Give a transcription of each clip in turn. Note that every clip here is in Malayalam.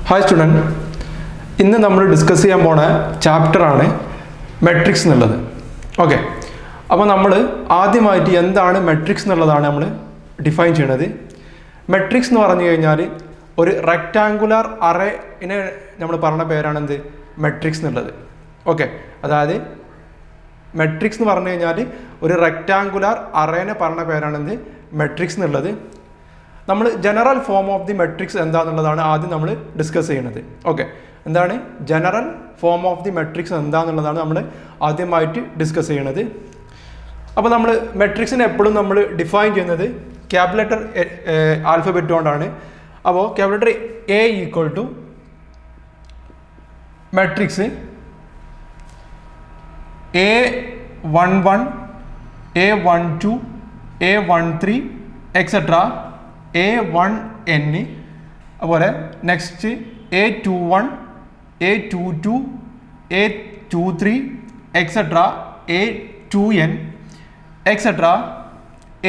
ഹായ് സ്റ്റുഡൻറ്റ്, ഇന്ന് നമ്മൾ ഡിസ്കസ് ചെയ്യാൻ പോണ ചാപ്റ്ററാണ് മെട്രിക്സ് എന്നുള്ളത്. ഓക്കെ, അപ്പോൾ നമ്മൾ ആദ്യമായിട്ട് എന്താണ് മെട്രിക്സ് എന്നുള്ളതാണ് നമ്മൾ ഡിഫൈൻ ചെയ്യണത്. മെട്രിക്സ് എന്ന് പറഞ്ഞു കഴിഞ്ഞാൽ ഒരു റെക്റ്റാങ്കുലർ അറേനെ നമ്മൾ പറഞ്ഞ പേരാണ് എന്ത് മെട്രിക്സ് എന്നുള്ളത്. ഓക്കെ, അതായത് മെട്രിക്സ് എന്ന് പറഞ്ഞു കഴിഞ്ഞാൽ ഒരു റെക്റ്റാങ്കുലർ അറേനെ പറഞ്ഞ പേരാണ് എന്ത് മെട്രിക്സ് എന്നുള്ളത്. നമ്മൾ general form of the matrix എന്താണെന്നുള്ളതാണ് ആദ്യം നമ്മൾ ഡിസ്കസ് ചെയ്യുന്നത്. ഓക്കെ, എന്താണ് general form of the matrix എന്താണെന്നുള്ളതാണ് നമ്മൾ ആദ്യമായിട്ട് ഡിസ്കസ് ചെയ്യുന്നത്. അപ്പോൾ നമ്മൾ മെട്രിക്സിനെ എപ്പോഴും നമ്മൾ ഡിഫൈൻ ചെയ്യുന്നത് ക്യാപിറ്റൽ ലെറ്റർ ആൽഫബറ്റ് കൊണ്ടാണ്. അപ്പോൾ capital letter A equal to matrix A11, A12, A13 etcetera A1n, അതുപോലെ next A21, A22, A23 etcetera A2n etcetera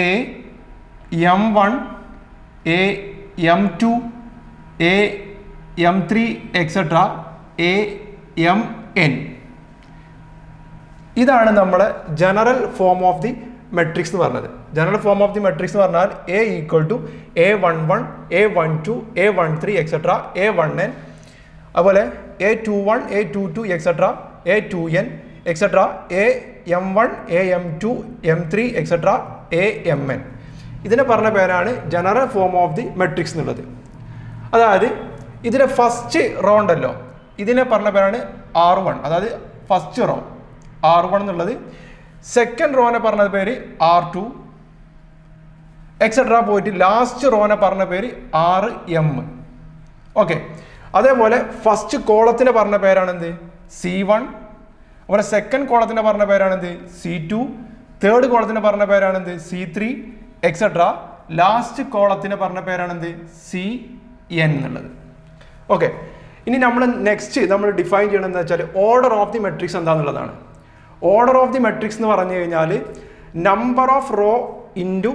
AM1, AM2, AM3 etcetera AMn. ഇതാണ് നമ്മുടെ general form of the matrix എന്ന് പറഞ്ഞത്. General form of the matrix എന്ന് പറഞ്ഞാൽ A equal to A11, A12, A13 etcetera A1n, അതുപോലെ A21, A22 etcetera A2n etcetera AM1, AM2, M3 etcetera AMn. ഇതിനെ പറഞ്ഞ പേരാണ് general form of the matrix എന്നുള്ളത്. അതായത് ഇതിലെ ഫസ്റ്റ് റോ ഉണ്ടല്ലോ, ഇതിനെ പറഞ്ഞ പേരാണ് R1, അതായത് ഫസ്റ്റ് റോ R1 എന്നുള്ളത്. സെക്കൻഡ് റോനെ പറഞ്ഞ പേര് R2 എക്സെട്ര പോയിട്ട് ലാസ്റ്റ് റോനെ പറഞ്ഞ പേര് RM. ഓക്കെ, അതേപോലെ ഫസ്റ്റ് കോളത്തിനെ പറഞ്ഞ പേരാണെന്ത് C1, അതുപോലെ സെക്കൻഡ് കോളത്തിനെ പറഞ്ഞ പേരാണെന്ത് C2, തേർഡ് കോളത്തിനെ പറഞ്ഞ പേരാണെന്ത് C3 എക്സെട്ര ലാസ്റ്റ് കോളത്തിനെ പറഞ്ഞ പേരാണെന്ത് CN എന്നുള്ളത്. ഓക്കെ, ഇനി നമ്മൾ നെക്സ്റ്റ് നമ്മൾ ഡിഫൈൻ ചെയ്യണമെന്ന് വെച്ചാൽ ഓർഡർ ഓഫ് ദി മെട്രിക്സ് എന്താണെന്നുള്ളതാണ്. ഓർഡർ ഓഫ് ദി മെട്രിക്സ് എന്ന് പറഞ്ഞു കഴിഞ്ഞാൽ number of row into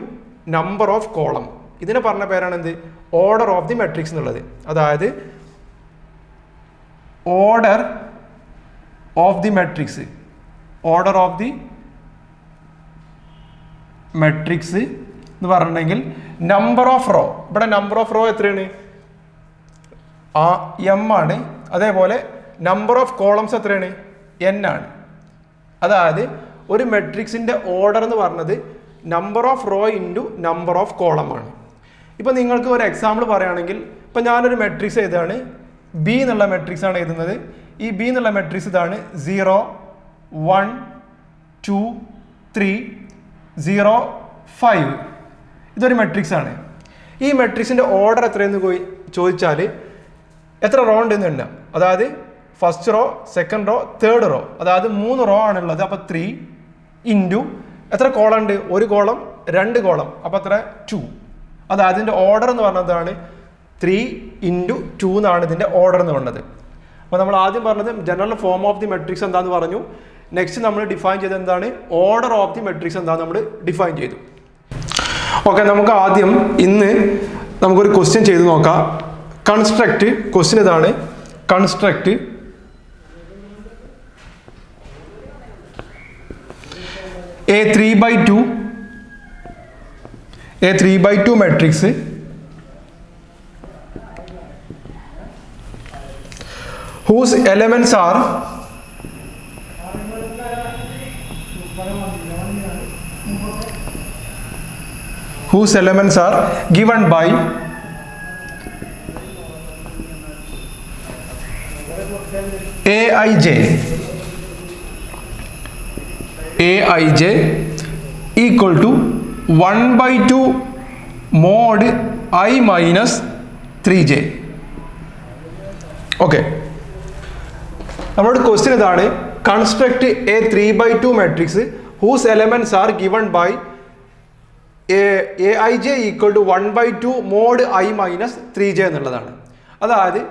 number of column. ഇതിനെ പറഞ്ഞ പേരാണ് എന്ത് ഓർഡർ ഓഫ് ദി മെട്രിക്സ് എന്നുള്ളത്. അതായത് order of the matrix, order of the matrix എന്ന് പറഞ്ഞിട്ടുണ്ടെങ്കിൽ നമ്പർ ഓഫ് റോ, ഇവിടെ നമ്പർ ഓഫ് റോ എത്രയാണ് M ആണ്. അതേപോലെ നമ്പർ ഓഫ് കോളംസ് എത്രയാണ് N ആണ്. അതായത് ഒരു മെട്രിക്സിൻ്റെ ഓർഡർ എന്ന് പറഞ്ഞത് number of row into number of column ആണ്. ഇപ്പോൾ നിങ്ങൾക്ക് ഒരു എക്സാമ്പിൾ പറയുകയാണെങ്കിൽ, ഇപ്പോൾ ഞാനൊരു മെട്രിക്സ് എഴുതാണ്, B എന്നുള്ള മെട്രിക്സ് ആണ് എഴുതുന്നത്. ഈ B എന്നുള്ള മെട്രിക്സ് ഇതാണ് 0, 1, 2, 3, 0, 5. ഇതൊരു മെട്രിക്സ് ആണ്. ഈ മെട്രിക്സിൻ്റെ ഓർഡർ എത്രയെന്ന് ചോദിച്ചാൽ എത്ര റോ ഉണ്ടെന്ന് എണ്ണാം. അതായത് first row, second raw, third row, അതായത് 3 റോ ആണുള്ളത്. അപ്പോൾ 3 ഇൻറ്റു എത്ര കോളം ഉണ്ട്, ഒരു കോളം, 2 കോളം, അപ്പോൾ എത്ര 2. അതായത് ഇതിൻ്റെ ഓർഡർ എന്ന് പറഞ്ഞതാണ് 3 ഇൻറ്റു 2 എന്നാണ് ഇതിൻ്റെ ഓർഡർ എന്ന് പറഞ്ഞത്. അപ്പോൾ നമ്മൾ ആദ്യം പറഞ്ഞത് general form of the matrix എന്താണെന്ന് പറഞ്ഞു. നെക്സ്റ്റ് നമ്മൾ ഡിഫൈൻ ചെയ്തത് എന്താണ് ഓർഡർ ഓഫ് ദി മെട്രിക്സ് എന്താണെന്ന് നമ്മൾ ഡിഫൈൻ ചെയ്തു. ഓക്കെ, നമുക്ക് ആദ്യം ഇന്ന് നമുക്കൊരു ക്വസ്റ്റ്യൻ ചെയ്ത് നോക്കാം. കൺസ്ട്രക്റ്റ് ക്വസ്റ്റ്യൻ ഇതാണ്. Construct A 3/2 matrix whose elements are given by Aij equal to 1/2 mod I minus 3j. Okay, നമ്മളോട് ക്വസ്റ്റ്യൻ ഇതാണ്. Construct A 3/2 matrix whose elements are given by Aij equal to 1/2 mod I minus 3j എന്നുള്ളതാണ്. അതായത്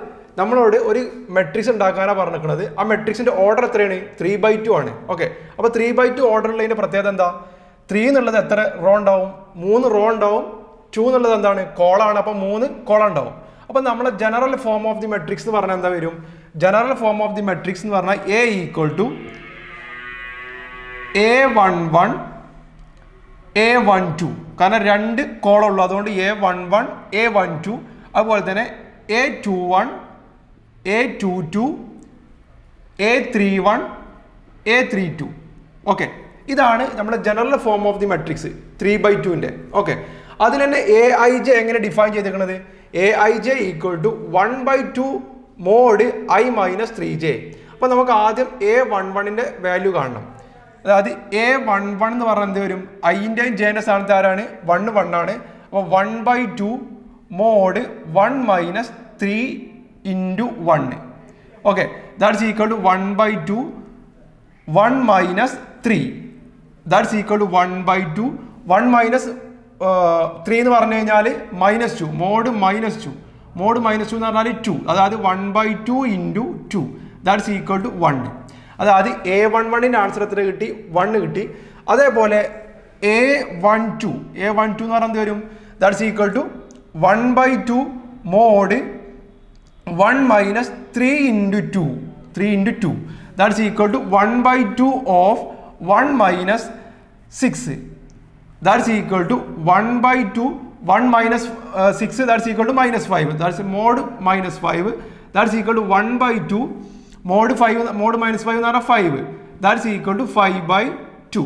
നമ്മളോട് ഒരു മെട്രിക്സ് ഉണ്ടാക്കാനാണ് പറഞ്ഞിരിക്കുന്നത്. ആ മെട്രിക്സിൻ്റെ ഓർഡർ എത്രയാണ് 3/2 ആണ്. ഓക്കെ, അപ്പോൾ 3/2 ഓർഡറിലതിൻ്റെ പ്രത്യേകത എന്താ? 3 എന്നുള്ളത് എത്ര റോ ഉണ്ടാവും? 3 റോ ഉണ്ടാവും. 2 എന്നുള്ളത് എന്താണ് കോളാണ്, അപ്പോൾ 3 കോളം ഉണ്ടാവും. അപ്പോൾ നമ്മളെ general form of the matrix എന്ന് പറഞ്ഞാൽ എന്താ വരും? General form of the matrix എന്ന് പറഞ്ഞാൽ A equal to A11 A12, കാരണം 2 കോളം ഉള്ളൂ, അതുകൊണ്ട് A11 A12, അതുപോലെ തന്നെ A21 A22 A31 A32. Okay, ഇതാണ് നമ്മുടെ general form of the matrix 3/2ൻ്റെ. ഓക്കെ, അതിൽ തന്നെ AIJ എങ്ങനെ ഡിഫൈൻ ചെയ്തിരിക്കുന്നത്? AIJ equal to 1/2 mod I minus 3J. അപ്പോൾ നമുക്ക് ആദ്യം A11ൻ്റെ വാല്യൂ കാണണം. അതായത് A11 എന്ന് പറഞ്ഞാൽ എന്ത് വരും? ഐൻ്റെയും ജെൻ്റെ സ്ഥാനത്ത് ആരാണ്? 1 ആണ്. അപ്പോൾ 1/2 mod 1 minus 3 into 1. Okay, that's equal to 1/2 1 minus 3. That's equal to 1/2 1 minus 3 എന്ന് പറഞ്ഞു കഴിഞ്ഞാൽ -2, മോഡ് -2. മോഡ് -2 എന്ന് പറഞ്ഞാൽ 2, അതായത് 1/2 ഇൻറ്റു 2, ദാറ്റ്സ് ഈക്വൽ ടു 1. അതായത് A11ൻ്റെ ആൻസർ എത്ര കിട്ടി? 1 കിട്ടി. അതേപോലെ A12 എന്ന് പറഞ്ഞാൽ എന്ത് വരും? That's equal to 1/2 mod 1 minus 3 into 2, 3 into 2, that's equal to 1/2 of 1 minus 6, that's equal to 1/2 1 minus 6, that's equal to -5, that's mod -5, that's equal to 1/2 mod 5, mod -5 എന്ന് പറഞ്ഞാൽ 5, ദാറ്റ്സ് ഈക്വൽ ടു 5/2.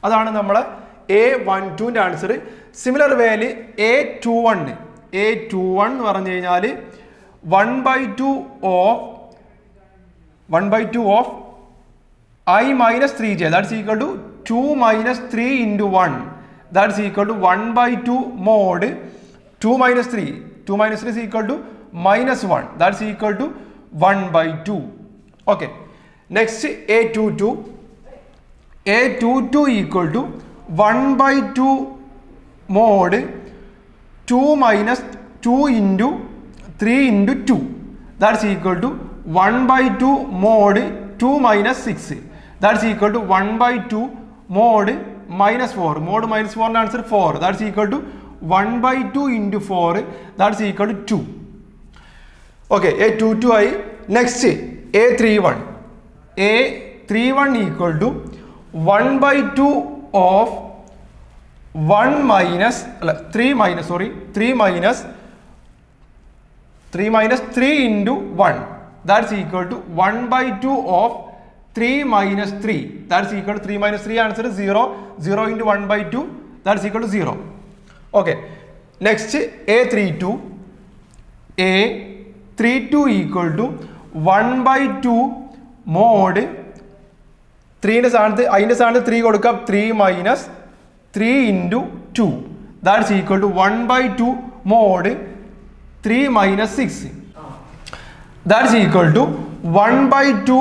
അതാണ് നമ്മളെ A12ൻ്റെ ആൻസർ. സിമിലർ വേല് A21 എന്ന് പറഞ്ഞു കഴിഞ്ഞാൽ 1/2 of I minus 3J, that's equal to 2 minus 3 into 1, that's equal to 1/2 mod 2 minus 3 is equal to -1, that's equal to 1/2. Okay, next A22 equal to 1/2 mod 2 minus 2 into 3 into 2, that's equal to 1/2 mod 2 minus 6, that's equal to 1/2 mod -4. Mod -4 answer 4, that's equal to 1/2 into 4, that's equal to 2. Okay, A22 next A31 equal to 1/2 of 3 minus 3 into 1, that's equal to 1/2 of 3 minus 3, that's equal to 3 minus 3 answer is 0, 0 into 1/2, that's equal to 0. Okay, next A32 equal to 1/2 mod 3 ന്റെ സ്ഥാനത്ത് 3 കൊടുക്കാം, 3 minus 3 into 2, that's equal to 1/2 mod 3 minus 6, that's equal to 1/2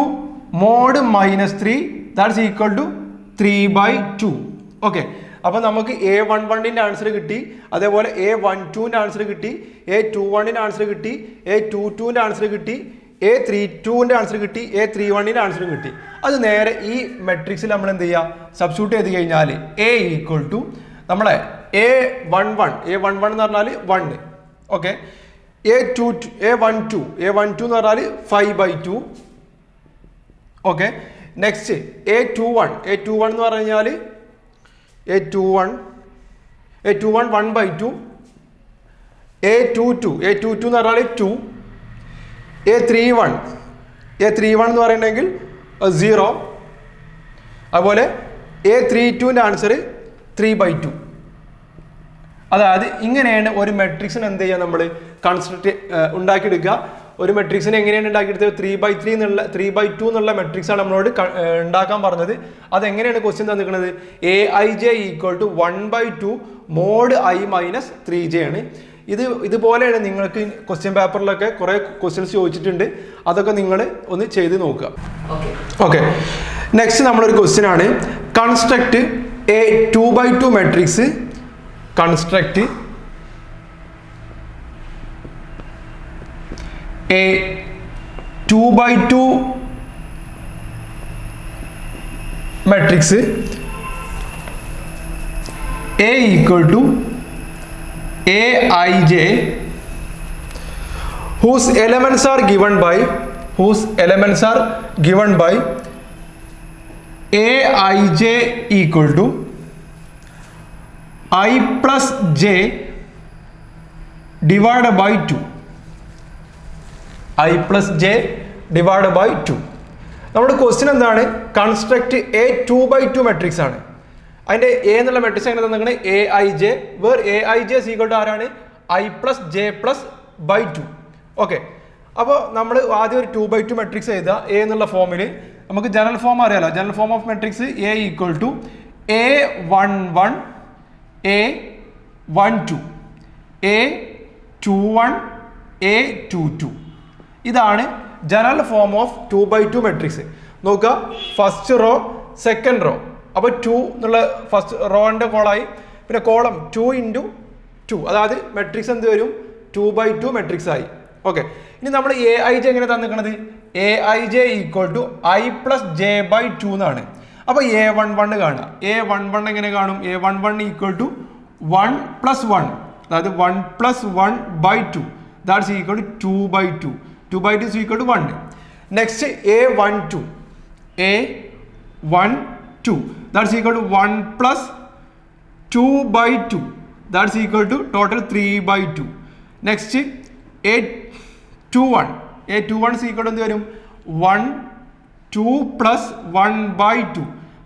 mod minus 3, that's equal to 3/2. Okay, അപ്പോൾ നമുക്ക് A11ൻ്റെ ആൻസർ കിട്ടി, അതേപോലെ A12ൻ്റെ ആൻസർ കിട്ടി, A21ൻ്റെ ആൻസർ കിട്ടി, A22ൻ്റെ ആൻസർ കിട്ടി, A32ൻ്റെ ആൻസർ കിട്ടി, A31ൻ്റെ ആൻസർ കിട്ടി. അത് നേരെ ഈ മെട്രിക്സിൽ നമ്മൾ എന്ത് ചെയ്യുക, സബ്സ്റ്റിറ്റ്യൂട്ട് ചെയ്ത് കഴിഞ്ഞാൽ A ഈക്വൽ ടു നമ്മളെ A11 എന്ന് പറഞ്ഞാൽ 1, ഓക്കെ, A12 എന്ന് പറഞ്ഞാൽ 5/2, ഓക്കെ. നെക്സ്റ്റ് A21 എന്ന് പറഞ്ഞു കഴിഞ്ഞാൽ A21 1/2, A22 എന്ന് പറഞ്ഞാൽ 2, A31 എന്ന് പറയുന്നെങ്കിൽ 0, അതുപോലെ A32ൻ്റെ ആൻസർ 3/2. അതായത് ഇങ്ങനെയാണ് ഒരു മെട്രിക്സിന് എന്ത് ചെയ്യുക, നമ്മൾ കൺസ്ട്രക്ട് ഉണ്ടാക്കിയെടുക്കുക. ഒരു മെട്രിക്സിനെ എങ്ങനെയാണ് ഉണ്ടാക്കിയെടുത്തത്? 3/2 എന്നുള്ള മെട്രിക്സാണ് നമ്മളോട് ഉണ്ടാക്കാൻ പറഞ്ഞത്. അതെങ്ങനെയാണ് ക്വസ്റ്റ്യൻ തന്നിരിക്കുന്നത്? AIJ equal to 1/2 mod I minus 3J ആണ്. ഇതുപോലെയാണ് നിങ്ങൾക്ക് ക്വസ്റ്റ്യൻ പേപ്പറിലൊക്കെ കുറേ ക്വസ്റ്റ്യൻസ് ചോദിച്ചിട്ടുണ്ട്, അതൊക്കെ നിങ്ങൾ ഒന്ന് ചെയ്ത് നോക്കുക. ഓക്കെ, നെക്സ്റ്റ് നമ്മളൊരു ക്വസ്റ്റ്യൻ ആണ്, construct A 2/2 matrix, construct A 2/2 matrix A equal to AIJ whose elements are given by aij equal to I plus j divided by 2. I plus j divided by 2. നമ്മുടെ ക്വസ്റ്റ്യൻ എന്താണ്? കൺസ്ട്രക്ട് എ 2/2 മെട്രിക്സ് ആണ്. അതിൻ്റെ എ എന്നുള്ള മെട്രിക്സ് എങ്ങനെ തന്നിരിക്കുന്നത്? A I J, where A I J is equal to ആരാണ്? I plus J plus by 2. Okay, അപ്പോൾ നമ്മൾ ആദ്യം ഒരു 2/2 മെട്രിക്സ് എഴുതുക എ എന്നുള്ള ഫോമിൽ. നമുക്ക് ജനറൽ ഫോം അറിയാലോ. General form of matrix A equal to A11 A12 A21 A22. ഇതാണ് ജനറൽ ഫോം ഓഫ് 2/2 മെട്രിക്സ്. നോക്കുക, ഫസ്റ്റ് റോ സെക്കൻഡ് റോ. അപ്പോൾ 2 എന്നുള്ള ഫസ്റ്റ് റോൻ്റെ കോളായി, പിന്നെ കോളം 2 × 2, അതായത് മെട്രിക്സ് എന്ത് വരും? 2/2 മെട്രിക്സ് ആയി. ഓക്കെ, ഇനി നമ്മൾ എ ഐ ജെ എങ്ങനെ തന്നിരിക്കുന്നത്? A I J equal to I plus J by 2 എന്നാണ്. അപ്പോൾ A11 കാണുക. A11 എങ്ങനെ കാണും? A11 ഈക്വൽ ടു 1 + 1, അതായത് 1 + 1 by 2, that's equal to 2/2. 2/2 is equal to 1. Next A12 that's equal to 1 + 2/2, that's equal to total 3/2. Next A21 is equal to 1 2 + 1/2,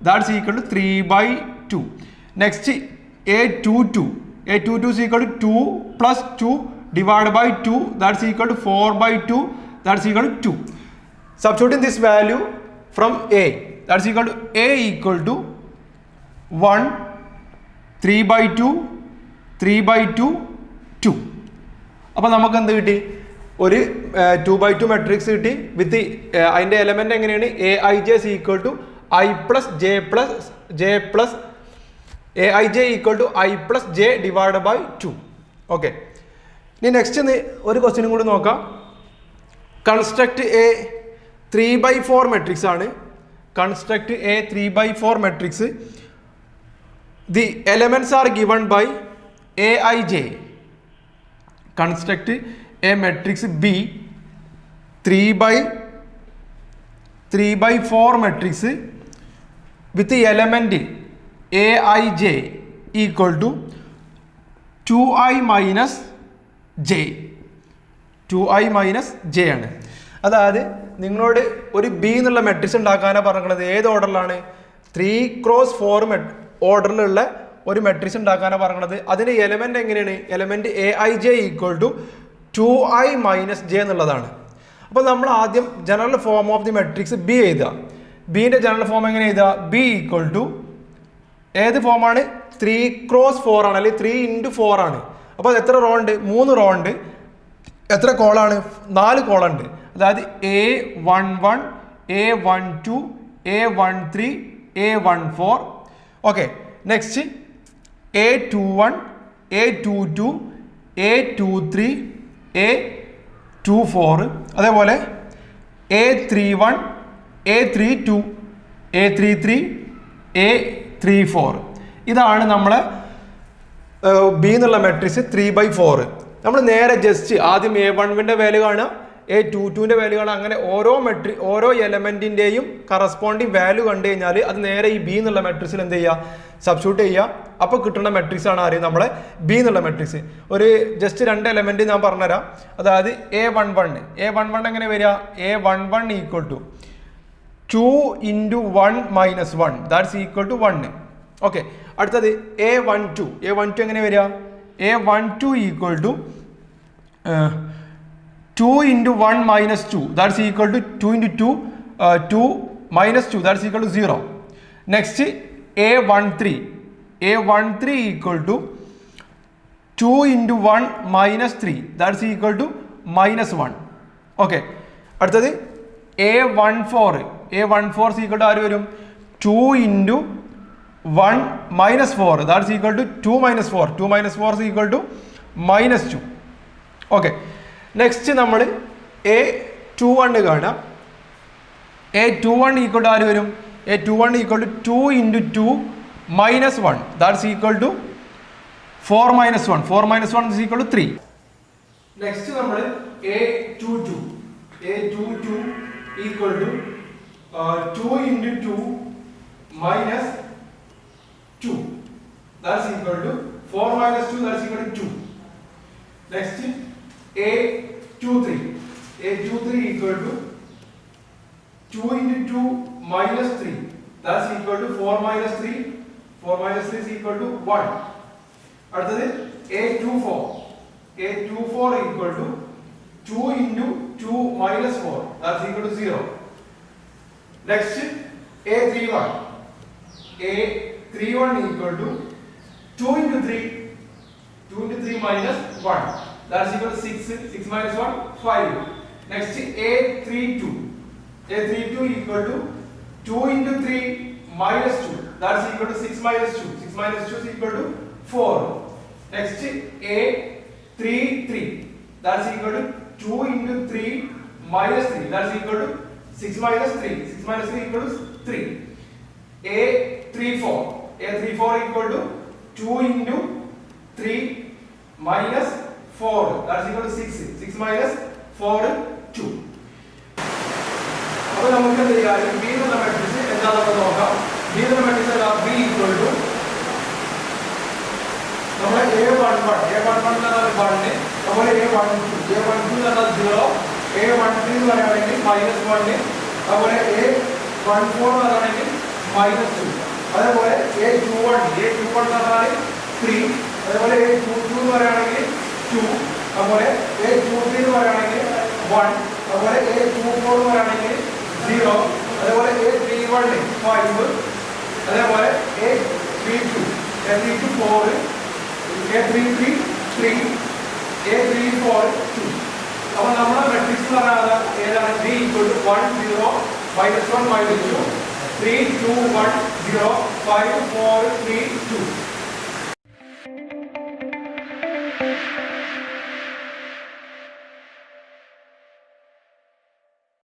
that's equal to 3/2. Next A22 is equal to 2 + 2 divided by 2, that's equal to 4/2, that's equal to 2. Substituting this value from A, that's equal to A equal to 1 3/2 3/2 2. അപ്പോൾ നമുക്ക് എന്ത് കിട്ടി? ഒരു 2/2 മെട്രിക്സ് കിട്ടി വിത്ത് അതിൻ്റെ എലമെൻ്റ് എങ്ങനെയാണ്? A I J equal to I plus J plus A I J equal to I plus J divide by 2. Okay, ഇനി നെക്സ്റ്റ് ഒരു ക്വസ്റ്റ്യനും കൂടി നോക്കാം. കൺസ്ട്രക്ട് എ 3/4 മെട്രിക്സ് ആണ്. Construct a 3/4 matrix. The elements are given by A I J. Construct a matrix B 3/4 matrix with element A I J equal to 2i minus J. 2i minus J ആണ്. അതായത് നിങ്ങളോട് ഒരു ബി എന്നുള്ള മെട്രിക്സ് ഉണ്ടാക്കാനാണ് പറഞ്ഞത്. ഏത് ഓർഡറിലാണ്? 3x4 ഓർഡറിലുള്ള ഒരു മെട്രിക്സ് ഉണ്ടാക്കാനാണ് പറഞ്ഞത്. അതിൻ്റെ എലമെന്റ് എങ്ങനെയാണ്? Element A I J equal to 2i minus J എന്നുള്ളതാണ്. അപ്പോൾ നമ്മൾ ആദ്യം general form of the matrix B എഴുതുക. ബിൻ്റെ ജനറൽ ഫോം എങ്ങനെ എഴുതുക? ബി ഈക്വൽ ടു ഏത് ഫോമാണ്? 3x4 ആണ്, അല്ലെങ്കിൽ 3 × 4 ആണ്. അപ്പോൾ എത്ര റോ ഉണ്ട്? 3 റോ ഉണ്ട്. എത്ര കോളാണ്? 4 കോളുണ്ട്. അതായത് A11 A12 A13 A14. Okay, next A21 A22 A23 A24. അതേപോലെ A31 A32 A33 A34. ഇതാണ് നമ്മളെ ബി എന്നുള്ള മെട്രിക്സ് 3/4. നമ്മൾ നേരെ ജസ്റ്റ് ആദ്യം A11 വാല്യൂ കാണുക, A22 വാല്യൂ കാണുക. അങ്ങനെ ഓരോ എലമെന്റിന്റെയും കറസ്പോണ്ടിങ് വാല്യൂ കണ്ടു കഴിഞ്ഞാൽ അത് നേരെ ഈ ബി എന്നുള്ള മെട്രിക്സിൽ എന്ത് ചെയ്യുക? സബ്സ്റ്റിറ്റ്യൂട്ട് ചെയ്യുക. അപ്പോൾ കിട്ടുന്ന മെട്രിക്സ് ആണ് ആര്? നമ്മളെ ബി എന്നുള്ള മെട്രിക്സ്. ഒരു ജസ്റ്റ് 2 എലമെന്റ് ഞാൻ പറഞ്ഞുതരാം. അതായത് A11 എങ്ങനെ വരിക? A11 equal to 2 × 1 - 1, that's equal to 1. Okay, അടുത്തത് A12 എങ്ങനെ വരിക? A12 equal to 2 × 1 - 2, that's equal to 2 × 2 2 - 2, that's equal to 0. Next A13 equal to 2 × 1 - 3, that's equal to -1. Okay, അടുത്തത് A14 is equal to ആര് വരും? 2 × 1 - 4, that's equal to 2 - 4. 2 - 4 is equal to -2. Okay, next നമ്മൾ A21 കാണാം. A21 ഈക്വൽ ടു ആര് വരും? A21 equal to 2 × 2 - 1, that's equal to 4 - 1. 4 - 1 is equal to 3. Next നമ്മൾ A22 equal to 2 into 2 minus 2, that's equal to 4 minus 2, that's equal to 2. Next A23 equal to 2 into 2 minus 3, that's equal to 4 minus 3 is equal to 1. അടുത്തത് A24 equal to 2 into 2 minus 4, that's equal to 0. Next A31 equal to 2 into 3 minus 1, that's equal to 6 minus 1 5. Next A32 equal to 2 into 3 minus 2, that's equal to 6 minus 2 is equal to 4. Next A33, that's equal to 2 into 3 minus 3, that's equal to 6 minus 3 equals 3. A34 equal to 2 into 3 minus 4, that's equal to 6 minus 4 2. അപ്പോൾ നമുക്ക് എന്ത് ചെയ്യാം? B എന്ന മാട്രിക്സ് എന്താണെന്ന് നോക്കാം. B എന്ന മാട്രിക്സ് B equal to നമ്മൾ A11 എന്ന് പറഞ്ഞാൽ 1, അതുപോലെ A12 എന്ന് പറഞ്ഞാൽ 0, A13 എന്ന് പറയുകയാണെങ്കിൽ -1, അതുപോലെ A14 എന്ന് പറയുകയാണെങ്കിൽ -2, അതേപോലെ A21 എന്ന് പറഞ്ഞാൽ 3, അതേപോലെ A22 എന്ന് പറയുകയാണെങ്കിൽ 2, അതുപോലെ A23 എന്ന് പറയുകയാണെങ്കിൽ 1, അതുപോലെ A24 എന്ന് പറയുകയാണെങ്കിൽ 0, അതേപോലെ A31 5, അതേപോലെ A32 4, A33 3, A34 2. അപ്പോൾ നമ്മുടെ മാട്രിക്സ് എന്ന് പറഞ്ഞാൽ ഏതാണ്? B equal to 1 0 -1 -2 3 2 1 0 5 4 3 2.